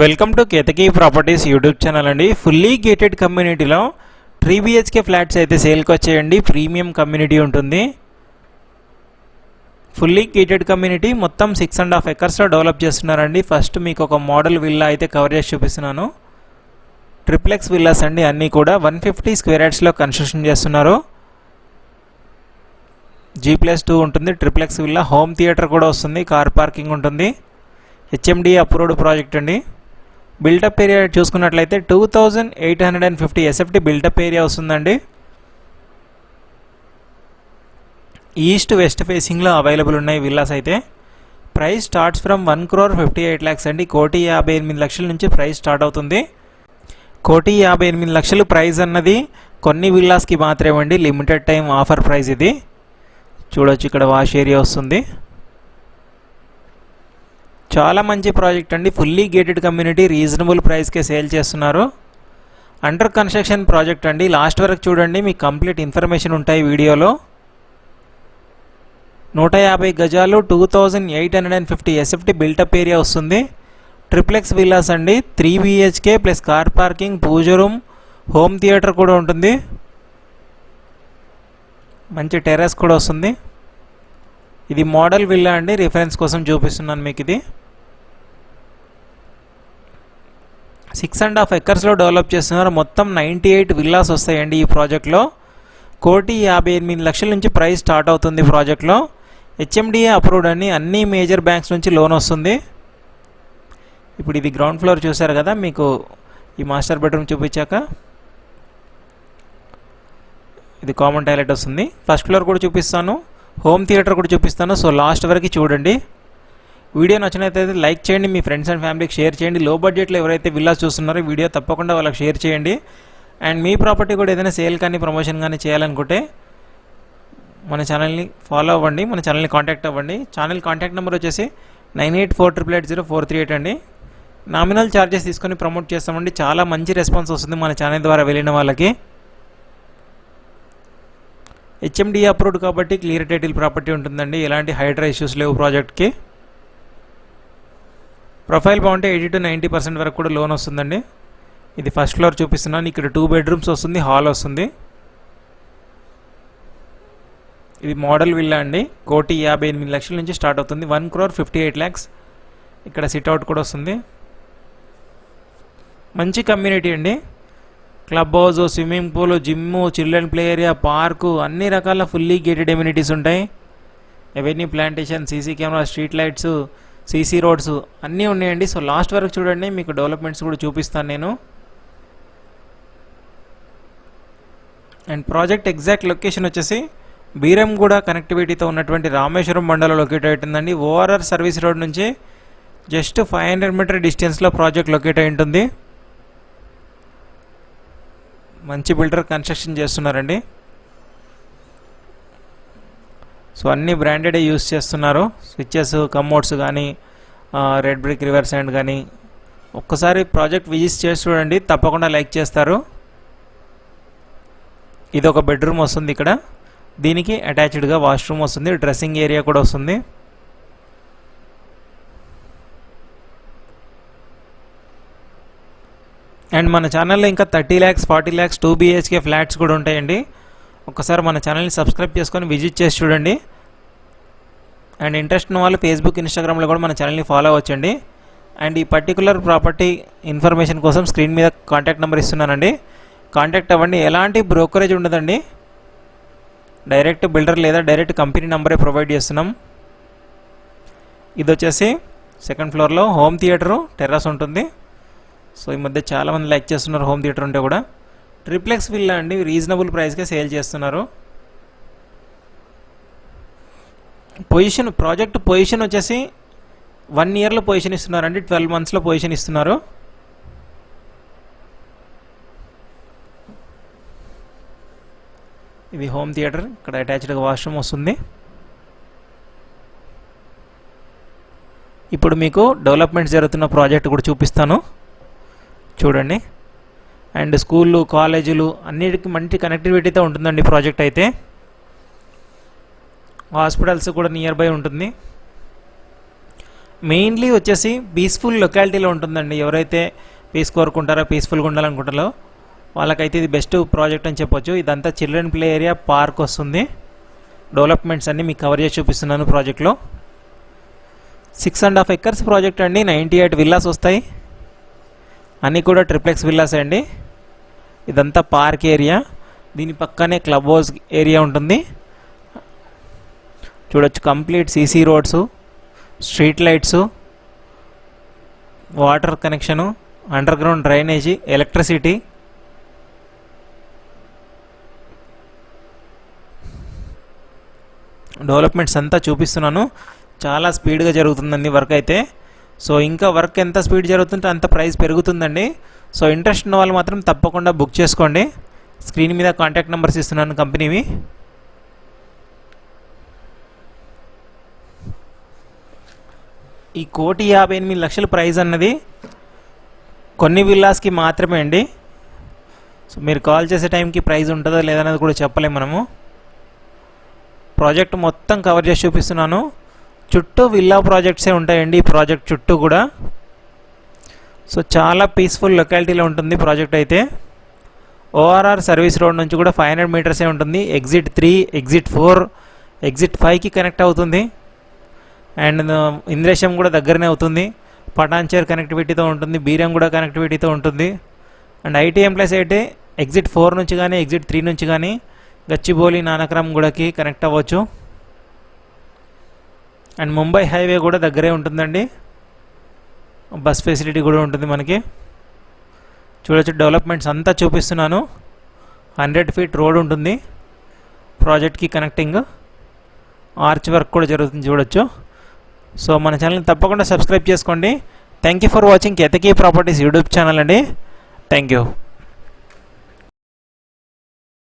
Welcome to Ketaki properties YouTube channel అండి. Fully gated కమ్యూనిటీలో 3 BHK flats అయితే సేల్కి వచ్చేయండి. ప్రీమియం కమ్యూనిటీ ఉంటుంది. ఫుల్లీ గేటెడ్ కమ్యూనిటీ మొత్తం 6.5 ఎకర్స్లో డెవలప్ చేస్తున్నారండి. ఫస్ట్ మీకు ఒక మోడల్ విల్లా అయితే కవర్ చేసి చూపిస్తున్నాను. ట్రిప్లెక్స్ విల్లాస్ అండి, అన్నీ కూడా 150 స్క్వేర్ యార్డ్స్లో కన్స్ట్రక్షన్ చేస్తున్నారు. G+2 ఉంటుంది. ట్రిప్లెక్స్ విల్లా, హోమ్ థియేటర్ కూడా వస్తుంది, కార్ పార్కింగ్ ఉంటుంది. HMD అప్రూవ్డ్ ప్రాజెక్ట్ అండి. బిల్డప్ ఏరియా చూసుకున్నట్లయితే 2850 SFT బిల్డప్ ఏరియా వస్తుందండి. ఈస్ట్ వెస్ట్ ఫేసింగ్లో అవైలబుల్ ఉన్నాయి విల్లాస్ అయితే. ప్రైస్ స్టార్ట్స్ ఫ్రమ్ 1,58 lakhs అండి. 1,58,00,000 నుంచి ప్రైస్ స్టార్ట్ అవుతుంది. 1,58,00,000 ప్రైస్ అన్నది కొన్ని విల్లాస్కి మాత్రమే అండి, లిమిటెడ్ టైం ఆఫర్ ప్రైస్ ఇది. చూడొచ్చు, ఇక్కడ వాష్ ఏరియా వస్తుంది. చాలా మంచి ప్రాజెక్ట్ అండి. ఫుల్లీ గేటెడ్ కమ్యూనిటీ, రీజనబుల్ ప్రైస్కే సేల్ చేస్తున్నారు. అండర్ కన్స్ట్రక్షన్ ప్రాజెక్ట్ అండి. లాస్ట్ వరకు చూడండి, మీకు కంప్లీట్ ఇన్ఫర్మేషన్ ఉంటాయి వీడియోలో. 150 గజాలు, 2850 SFT బిల్టప్ ఏరియా వస్తుంది. ట్రిప్లెక్స్ విల్లాస్ అండి. 3 BHK ప్లస్ కార్ పార్కింగ్, పూజ రూమ్, హోమ్ థియేటర్ కూడా ఉంటుంది. మంచి టెర్రస్ కూడా వస్తుంది. ఇది మోడల్ విల్లా అండి, రిఫరెన్స్ కోసం చూపిస్తున్నాను మీకు. ఇది 6.5 ఎకర్స్లో డెవలప్ చేస్తున్నారు. మొత్తం 98 విల్లాస్ వస్తాయండి ఈ ప్రాజెక్ట్లో. 1,58,00,000 నుంచి ప్రైస్ స్టార్ట్ అవుతుంది ప్రాజెక్ట్లో. HMDA అప్రూవ్డ్ అని అన్ని మేజర్ బ్యాంక్స్ నుంచి లోన్ వస్తుంది. ఇప్పుడు ఇది గ్రౌండ్ ఫ్లోర్ చూసారు కదా, మీకు ఈ మాస్టర్ బెడ్రూమ్ చూపించాక ఇది కామన్ టాయిలెట్ వస్తుంది. ఫస్ట్ ఫ్లోర్ కూడా చూపిస్తాను, హోమ్ థియేటర్ కూడా చూపిస్తాను. సో లాస్ట్ వరకు చూడండి. వీడియో నచ్చినట్లయితే లైక్ చేయండి, మీ ఫ్రెండ్స్ అండ్ ఫ్యామిలీకి షేర్ చేయండి. లో బడ్జెట్లో ఎవరైతే విల్లాస్ చూస్తున్నారో వీడియో తప్పకుండా వాళ్ళకి షేర్ చేయండి. అండ్ మీ ప్రాపర్టీ కూడా ఏదైనా సేల్ కానీ ప్రమోషన్ కానీ చేయాలనుకుంటే మన ఛానల్ని ఫాలో అవ్వండి, మన ఛానల్ని కాంటాక్ట్ అవ్వండి. ఛానల్ కాంటాక్ట్ నెంబర్ వచ్చేసి 9848880438 అండి. నామినల్ ఛార్జెస్ తీసుకొని ప్రమోట్ చేస్తామండి. చాలా మంచి రెస్పాన్స్ వస్తుంది మన ఛానల్ ద్వారా వెళ్ళిన వాళ్ళకి. HMDA అప్రూవ్డ్ కాబట్టి క్లియర్ టైటిల్ ప్రాపర్టీ ఉంటుందండి. ఎలాంటి హైడ్రా ఇష్యూస్ లేవు ప్రాజెక్ట్కి. ప్రొఫైల్ బాగుంటే 80 to 90% వరకు కూడా లోన్ వస్తుందండి. ఇది ఫస్ట్ ఫ్లోర్ చూపిస్తున్నాను. ఇక్కడ 2 బెడ్రూమ్స్ వస్తుంది, హాల్ వస్తుంది. ఇది మోడల్ విల్లా అండి. 1,58,00,000 నుంచి స్టార్ట్ అవుతుంది. 1,58 lakhs. ఇక్కడ సిట్అవుట్ కూడా వస్తుంది. మంచి కమ్యూనిటీ అండి. Club house, swimming pool, gym, children play area, park, అన్ని రకాల ఫుల్లీ గేటెడ్ ఎమ్యూనిటీస్ ఉంటాయి. Avenue plantation, CC camera, street lights, CC roads అన్నీ ఉన్నాయండి. సో లాస్ట్ వరకు చూడండి, మీకు డెవలప్మెంట్స్ కూడా చూపిస్తాను నేను. అండ్ ప్రాజెక్ట్ ఎగ్జాక్ట్ లొకేషన్ వచ్చేసి బీరంగూడ కనెక్టివిటీతో ఉన్నటువంటి రామేశ్వరం మండలం లొకేట్ అవుతుందండి. ORR సర్వీస్ రోడ్ నుంచి జస్ట్ 500 మీటర్ డిస్టెన్స్లో ప్రాజెక్ట్ లొకేట్ అయి ఉంటుంది. మంచి బిల్డర్ కన్స్ట్రక్షన్ చేస్తున్నారండి. సో అన్ని బ్రాండెడే యూస్ చేస్తున్నారు. స్విచ్చెస్, కమోడ్స్ కానీ, రెడ్ బ్రిక్ రివర్ శాండ్ కానీ. ఒక్కసారి ప్రాజెక్ట్ విజిట్ చేసి చూడండి, తప్పకుండా లైక్ చేస్తారు. ఇది ఒక బెడ్రూమ్ వస్తుంది. ఇక్కడ దీనికి అటాచ్డ్గా వాష్రూమ్ వస్తుంది, డ్రెస్సింగ్ ఏరియా కూడా వస్తుంది. అండ్ మన ఛానల్లో ఇంకా 30 lakhs, 40 lakhs 2 BHK ఫ్లాట్స్ కూడా ఉంటాయండి. ఒకసారి మన ఛానల్ని సబ్స్క్రైబ్ చేసుకొని విజిట్ చేసి చూడండి. అండ్ ఇంట్రెస్ట్ ఉన్న వాళ్ళు ఫేస్బుక్, ఇన్స్టాగ్రామ్లో కూడా మన ఛానల్ని ఫాలో అవ్వచ్చండి. అండ్ ఈ పర్టికులర్ ప్రాపర్టీ ఇన్ఫర్మేషన్ కోసం స్క్రీన్ మీద కాంటాక్ట్ నెంబర్ ఇస్తున్నానండి. కాంటాక్ట్ అవ్వండి. ఎలాంటి బ్రోకరేజ్ ఉండదండి. డైరెక్ట్ బిల్డర్ లేదా డైరెక్ట్ కంపెనీ నెంబరే ప్రొవైడ్ చేస్తున్నాం. ఇది వచ్చేసి సెకండ్ ఫ్లోర్లో హోమ్ థియేటరు, టెర్రస్ ఉంటుంది. సో ఈ మధ్య చాలామంది లైక్ చేస్తున్నారు హోమ్ థియేటర్ ఉంటే కూడా. ట్రిప్లెక్స్ విల్లా అండి, రీజనబుల్ ప్రైస్కే సేల్ చేస్తున్నారు. పొజిషన్, ప్రాజెక్ట్ పొజిషన్ వచ్చేసి 1 yearలో పొజిషన్ ఇస్తున్నారండి. 12 monthsలో పొజిషన్ ఇస్తున్నారు. ఇది హోమ్ థియేటర్. ఇక్కడ అటాచ్డ్గా వాష్రూమ్ వస్తుంది. ఇప్పుడు మీకు డెవలప్మెంట్స్ జరుగుతున్న ప్రాజెక్ట్ కూడా చూపిస్తాను, చూడండి. అండ్ స్కూళ్ళు, కాలేజీలు అన్నిటికీ మంచి కనెక్టివిటీతో ఉంటుందండి ప్రాజెక్ట్ అయితే. హాస్పిటల్స్ కూడా నియర్ బై ఉంటుంది. మెయిన్లీ వచ్చేసి పీస్ఫుల్ లొకాలిటీలో ఉంటుందండి. ఎవరైతే పీస్ కోరుకుంటారో, పీస్ఫుల్గా ఉండాలనుకుంటారో వాళ్ళకైతే ఇది బెస్ట్ ప్రాజెక్ట్ అని చెప్పొచ్చు. ఇదంతా చిల్డ్రన్ ప్లే ఏరియా, పార్క్ వస్తుంది. డెవలప్మెంట్స్ అన్నీ మీకు కవర్ చేసి చూపిస్తున్నాను ప్రాజెక్ట్లో. 6.5 acres ప్రాజెక్ట్ అండి. 98 విల్లాస్ వస్తాయి. అన్నీ కూడా ట్రిప్లెక్స్ విల్లాస్ అండి. ఇదంతా పార్క్ ఏరియా. దీని పక్కనే క్లబ్ హౌస్ ఏరియా ఉంటుంది. చూడొచ్చు, complete CC roads, street lights, water connection, under ground drainage, electricity. Developments అంతా చూపిస్తున్నాను. చాలా స్పీడ్గా జరుగుతుందండి వర్క్ అయితే. సో ఇంకా వర్క్ ఎంత స్పీడ్ జరుగుతుంటే అంత ప్రైస్ పెరుగుతుందండి. సో ఇంట్రెస్ట్ ఉన్న వాళ్ళు మాత్రం తప్పకుండా బుక్ చేసుకోండి. స్క్రీన్ మీద కాంటాక్ట్ నెంబర్స్ ఇస్తున్నాను కంపెనీవి. ఈ 1,58,00,000 ప్రైస్ అన్నది కొన్ని విల్లాస్కి మాత్రమే అండి. సో మీరు కాల్ చేసే టైంకి ప్రైస్ ఉంటుందో లేదన్నది కూడా చెప్పలేము మనము. ప్రాజెక్ట్ మొత్తం కవర్ చేసి చూపిస్తున్నాను. చుట్టూ విల్లా ప్రాజెక్ట్సే ఉంటాయండి ఈ ప్రాజెక్ట్ చుట్టూ కూడా. సో చాలా పీస్ఫుల్ లొకాలిటీలో ఉంటుంది ప్రాజెక్ట్ అయితే. ఓఆర్ఆర్ సర్వీస్ రోడ్ నుంచి కూడా 500 మీటర్సే ఉంటుంది. ఎగ్జిట్ 3, ఎగ్జిట్ 4, ఎగ్జిట్ 5కి కనెక్ట్ అవుతుంది. అండ్ ఇంద్రేశం కూడా దగ్గరనే అవుతుంది. పటాన్చేర్ కనెక్టివిటీతో ఉంటుంది. బీరం కూడా కనెక్టివిటీతో ఉంటుంది. అండ్ ఐటీఎం ప్లస్ అయితే ఎగ్జిట్ 4 నుంచి కానీ, ఎగ్జిట్ 3 నుంచి కానీ గచ్చిబౌలి, నానక్రామ్ గూడకి కనెక్ట్ అవ్వచ్చు. అండ్ ముంబై హైవే కూడా దగ్గరే ఉంటుందండి. బస్ ఫెసిలిటీ కూడా ఉంటుంది మనకి. చూడొచ్చు, డెవలప్మెంట్స్ అంతా చూపిస్తున్నాను. 100 feet రోడ్ ఉంటుంది ప్రాజెక్ట్కి కనెక్టింగ్. ఆర్చ్ వర్క్ కూడా జరుగుతుంది చూడొచ్చు. సో మన ఛానల్ని తప్పకుండా సబ్స్క్రైబ్ చేసుకోండి. Thank you for watching Ketaki properties YouTube channel అండి. Thank you.